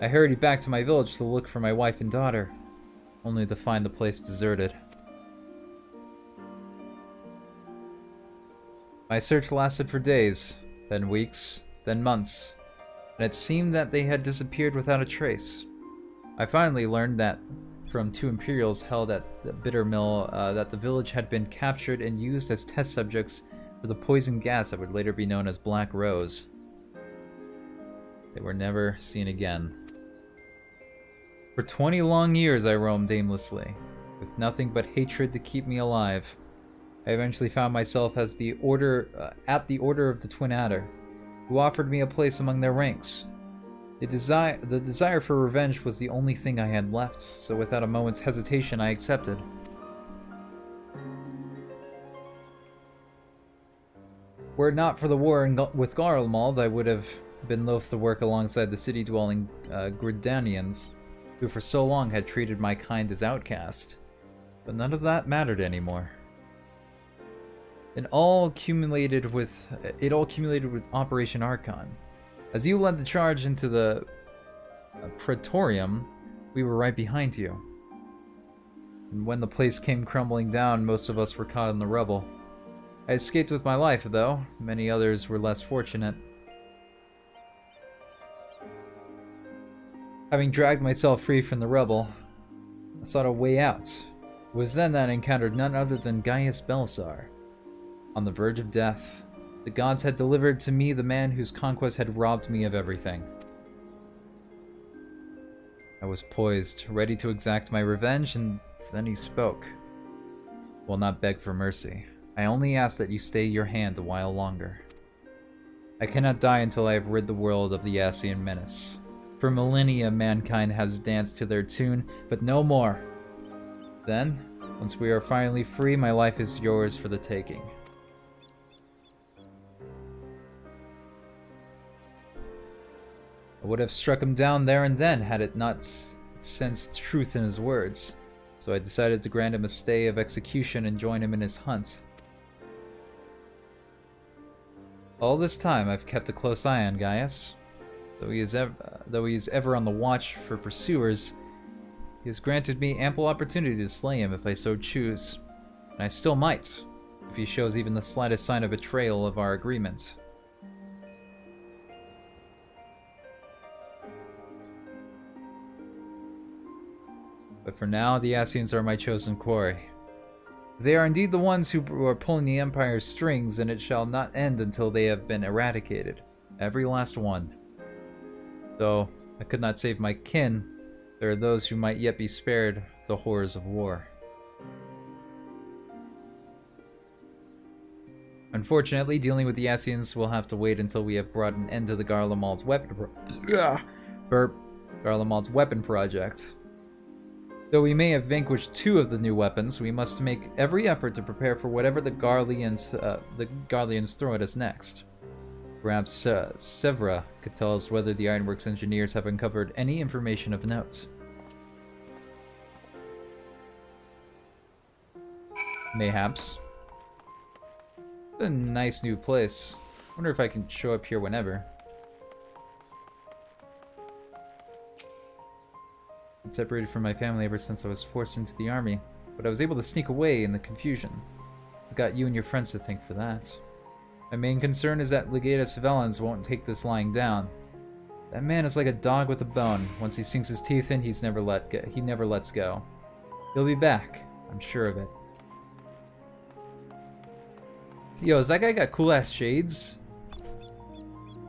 I hurried back to my village to look for my wife and daughter, only to find the place deserted. My search lasted for days, then weeks, then months, and it seemed that they had disappeared without a trace. I finally learned that from two Imperials held at the bitter mill that the village had been captured and used as test subjects for the poison gas that would later be known as Black Rose. They were never seen again. For 20 long years I roamed aimlessly, with nothing but hatred to keep me alive. I eventually found myself at the Order of the Twin Adder, who offered me a place among their ranks. The desire for revenge was the only thing I had left, so without a moment's hesitation I accepted. Were it not for the war with Garlemald, I would have been loath to work alongside the city-dwelling Gridanians, who for so long had treated my kind as outcast. But none of that mattered anymore. It all accumulated with Operation Archon. As you led the charge into the Praetorium, we were right behind you. And when the place came crumbling down, most of us were caught in the rubble. I escaped with my life, though. Many others were less fortunate. Having dragged myself free from the rubble, I sought a way out. It was then that I encountered none other than Gaius Belisar. On the verge of death, the gods had delivered to me the man whose conquest had robbed me of everything. I was poised, ready to exact my revenge, and then he spoke. Will not beg for mercy. I only ask that you stay your hand a while longer. I cannot die until I have rid the world of the Ascian menace. For millennia, mankind has danced to their tune, but no more. Then, once we are finally free, my life is yours for the taking. I would have struck him down there and then had it not sensed truth in his words, so I decided to grant him a stay of execution and join him in his hunt. All this time I've kept a close eye on Gaius. Though he is ever on the watch for pursuers, he has granted me ample opportunity to slay him if I so choose, and I still might, if he shows even the slightest sign of betrayal of our agreement. But for now, the Ascians are my chosen quarry. If they are indeed the ones who are pulling the Empire's strings, then it shall not end until they have been eradicated. Every last one. Though I could not save my kin, there are those who might yet be spared the horrors of war. Unfortunately, dealing with the Ascians will have to wait until we have brought an end to the Garlemald's weapon project. Though we may have vanquished 2 of the new weapons, we must make every effort to prepare for whatever the Garleans throw at us next. Perhaps Sevra could tell us whether the Ironworks engineers have uncovered any information of note. Mayhaps. It's a nice new place. I wonder if I can show up here whenever. I've been separated from my family ever since I was forced into the army, but I was able to sneak away in the confusion. I got you and your friends to thank for that. My main concern is that Legatus Valens won't take this lying down. That man is like a dog with a bone. Once he sinks his teeth in, he never lets go. He'll be back. I'm sure of it. Yo, has that guy got cool-ass shades?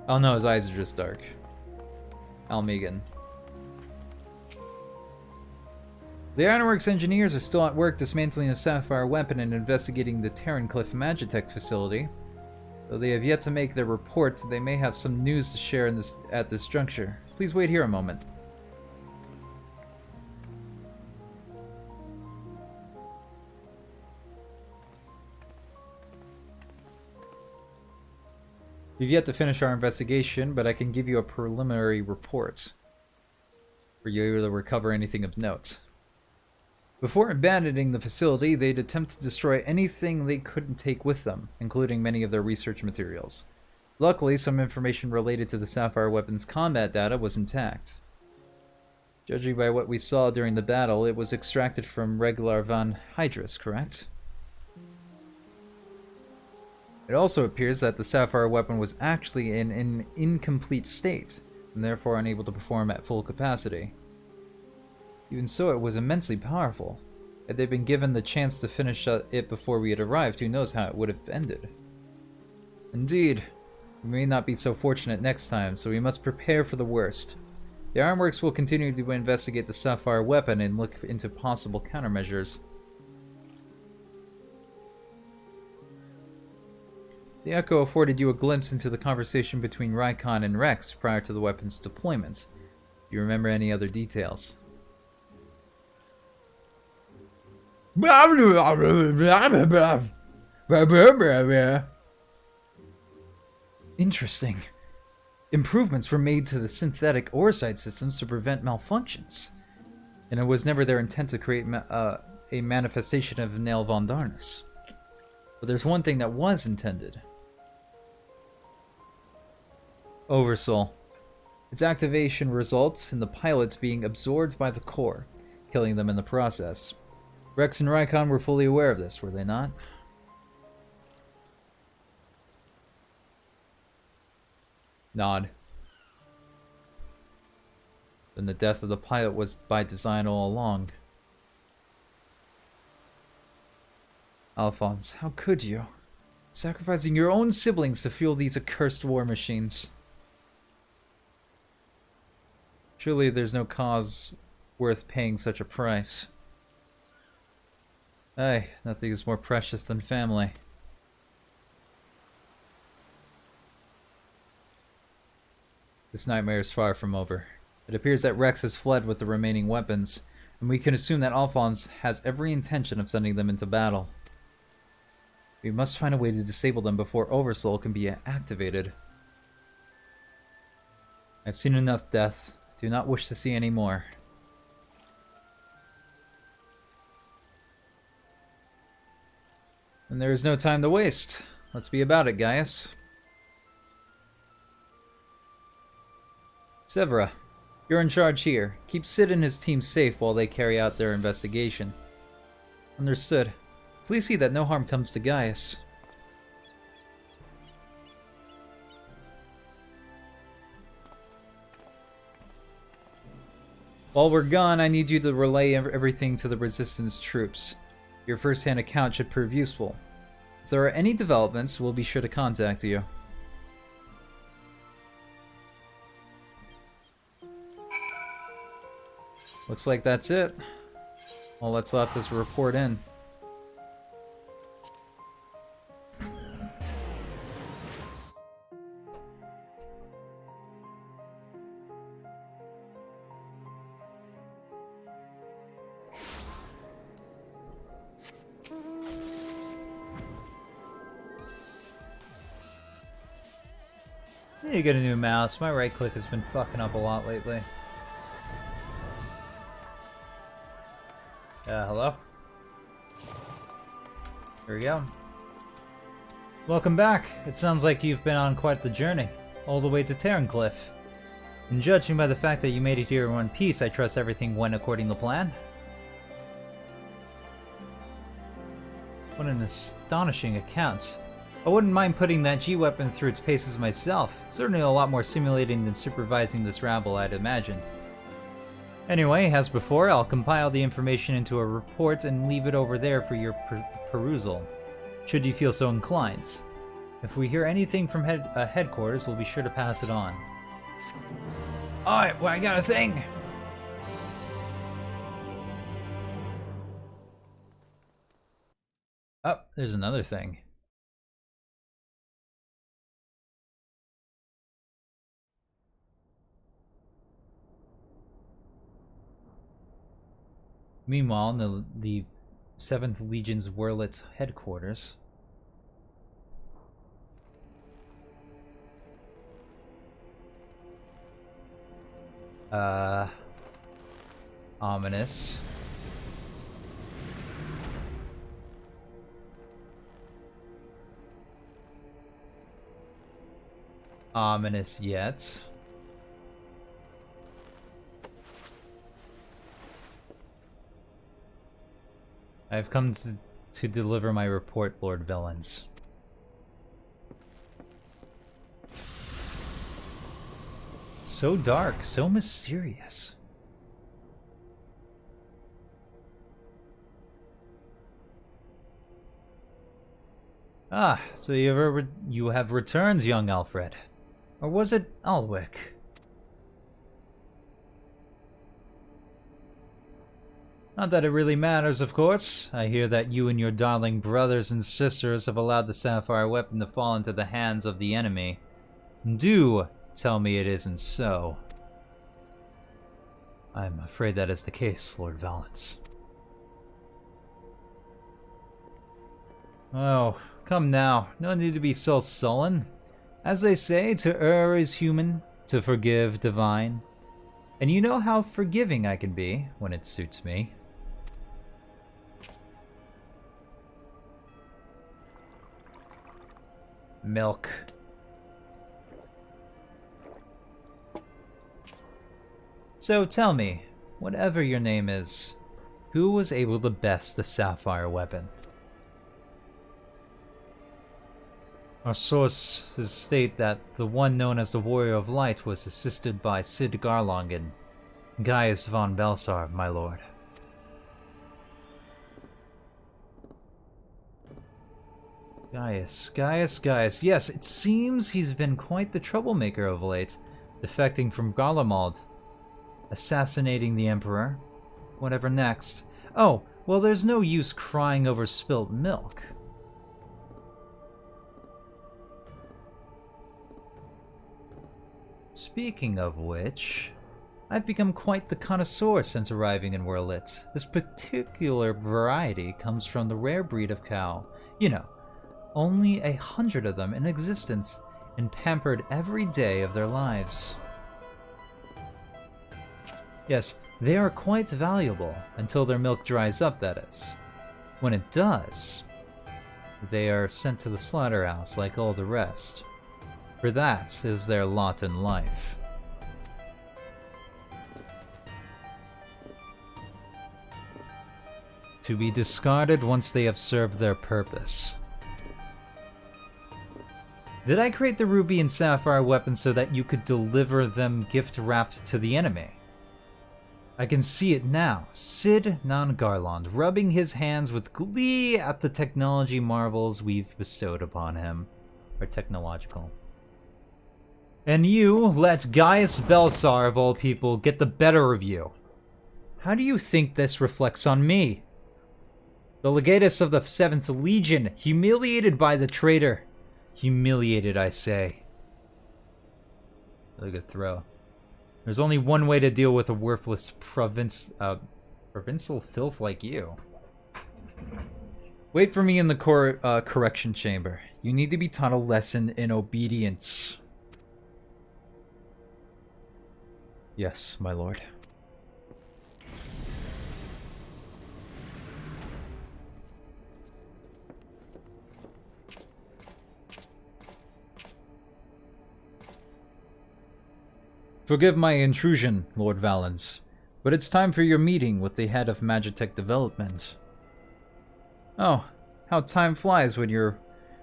Oh no, his eyes are just dark. Almegan. The Ironworks engineers are still at work dismantling the Sapphire weapon and investigating the Terrancliff Magitech facility. Though they have yet to make their report, they may have some news to share at this juncture. Please wait here a moment. We've yet to finish our investigation, but I can give you a preliminary report. For you to recover anything of note. Before abandoning the facility, they'd attempt to destroy anything they couldn't take with them, including many of their research materials. Luckily, some information related to the Sapphire weapon's combat data was intact. Judging by what we saw during the battle, it was extracted from Reglar von Hydrus, correct? It also appears that the Sapphire weapon was actually in an incomplete state, and therefore unable to perform at full capacity. Even so, it was immensely powerful. Had they been given the chance to finish it before we had arrived, who knows how it would have ended. Indeed. We may not be so fortunate next time, so we must prepare for the worst. The Ironworks will continue to investigate the Sapphire weapon and look into possible countermeasures. The Echo afforded you a glimpse into the conversation between Rykon and Rex prior to the weapon's deployment. Do you remember any other details? Interesting. Improvements were made to the synthetic oversight systems to prevent malfunctions, and it was never their intent to create a manifestation of Nell Von Darnus. But there's one thing that was intended. Oversoul. Its activation results in the pilots being absorbed by the core, killing them in the process. Rex and Rykon were fully aware of this, were they not? Nod. Then the death of the pilot was by design all along. Alphonse, how could you? Sacrificing your own siblings to fuel these accursed war machines. Surely there's no cause worth paying such a price. Aye, nothing is more precious than family. This nightmare is far from over. It appears that Rex has fled with the remaining weapons, and we can assume that Alphonse has every intention of sending them into battle. We must find a way to disable them before Oversoul can be activated. I've seen enough death. Do not wish to see any more. And there is no time to waste. Let's be about it, Gaius. Severa, you're in charge here. Keep Sid and his team safe while they carry out their investigation. Understood. Please see that no harm comes to Gaius. While we're gone, I need you to relay everything to the Resistance troops. Your first-hand account should prove useful. If there are any developments, we'll be sure to contact you. Looks like that's it. Well, let's let this report in. I need to get a new mouse. My right click has been fucking up a lot lately. Hello? Here we go. Welcome back. It sounds like you've been on quite the journey, all the way to Terrancliff. And judging by the fact that you made it here in one piece, I trust everything went according to plan. What an astonishing account. I wouldn't mind putting that G-weapon through its paces myself. Certainly a lot more simulating than supervising this rabble, I'd imagine. Anyway, as before, I'll compile the information into a report and leave it over there for your perusal, should you feel so inclined. If we hear anything from headquarters, we'll be sure to pass it on. Alright, well, I got a thing! Oh, there's another thing. Meanwhile, in the 7th Legion's Wurlitz headquarters. Ominous. Ominous yet. I've come to deliver my report, Lord Vellens. So dark, so mysterious. Ah, so you have returned, young Alfred. Or was it Alwick? Not that it really matters, of course. I hear that you and your darling brothers and sisters have allowed the sapphire weapon to fall into the hands of the enemy. Do tell me it isn't so. I'm afraid that is the case, Lord Valance. Oh, come now. No need to be so sullen. As they say, to err is human, to forgive divine. And you know how forgiving I can be when it suits me. Milk. So tell me, whatever your name is, who was able to best the sapphire weapon? Our sources state that the one known as the Warrior of Light was assisted by Cid Garlongen, Gaius von Belsar, my lord. Gaius. Yes, it seems he's been quite the troublemaker of late, defecting from Garlemald, assassinating the Emperor. Whatever next. Oh, well, there's no use crying over spilt milk. Speaking of which, I've become quite the connoisseur since arriving in Wurlitz. This particular variety comes from the rare breed of cow. You know, only 100 of them in existence and pampered every day of their lives. Yes, they are quite valuable until their milk dries up, that is. When it does, they are sent to the slaughterhouse like all the rest. For that is their lot in life. To be discarded once they have served their purpose. Did I create the ruby and sapphire weapons so that you could deliver them gift-wrapped to the enemy? I can see it now. Cid non Garland, rubbing his hands with glee at the technology marvels we've bestowed upon him. Or technological. And you let Gaius Belsar, of all people, get the better of you. How do you think this reflects on me? The legatus of the 7th Legion, humiliated by the traitor. Humiliated, I say. Really good throw. There's only one way to deal with a worthless provincial filth like you. Wait for me in the correction chamber. You need to be taught a lesson in obedience. Yes, my lord. Forgive my intrusion, Lord Valance, but it's time for your meeting with the head of Magitech Development. Oh, how time flies when you're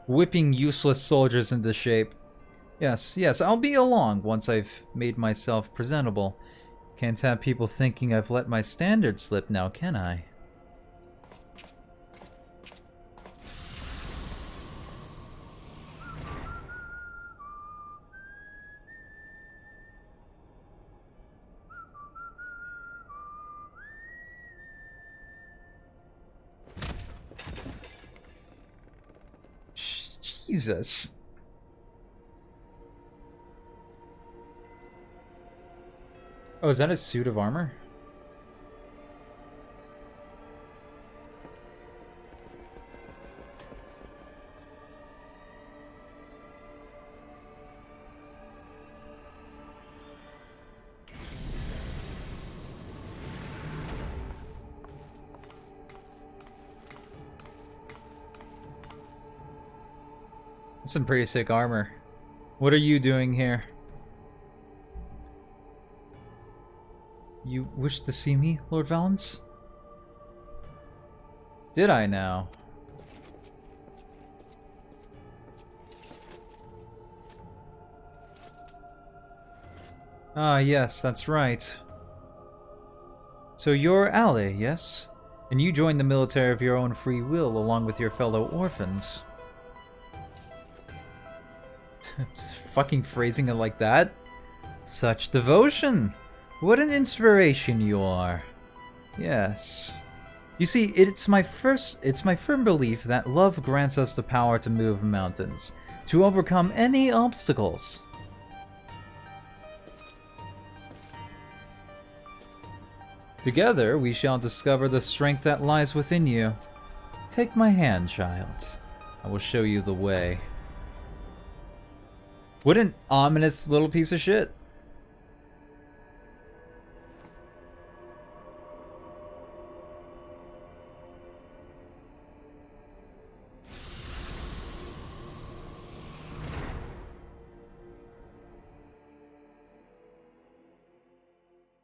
whipping useless soldiers into shape. Yes, I'll be along once I've made myself presentable. Can't have people thinking I've let my standards slip now, can I? Jesus. Oh, is that a suit of armor? That's some pretty sick armor. What are you doing here? You wish to see me, Lord Valance? Did I now? Ah, yes, that's right. So you're ally, yes? And you joined the military of your own free will along with your fellow orphans. Just fucking phrasing it like that. Such devotion! What an inspiration you are. Yes. You see, it's my firm belief that love grants us the power to move mountains, to overcome any obstacles. Together, we shall discover the strength that lies within you. Take my hand, child. I will show you the way. What an ominous little piece of shit.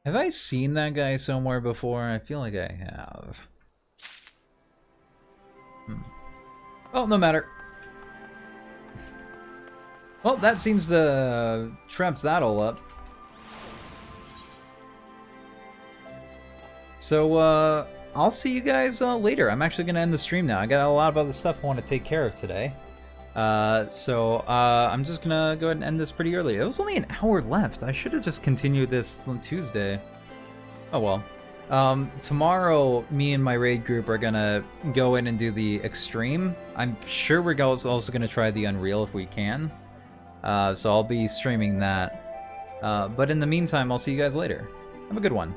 Have I seen that guy somewhere before? I feel like I have. Well, no matter. Well, that seems to traps that all up. So, I'll see you guys later. I'm actually going to end the stream now. I got a lot of other stuff I want to take care of today. So I'm just gonna go ahead and end this pretty early. It was only an hour left. I should have just continued this on Tuesday. Oh well. Tomorrow, me and my raid group are gonna go in and do the extreme. I'm sure we're also gonna try the Unreal if we can. So I'll be streaming that. But in the meantime, I'll see you guys later. Have a good one.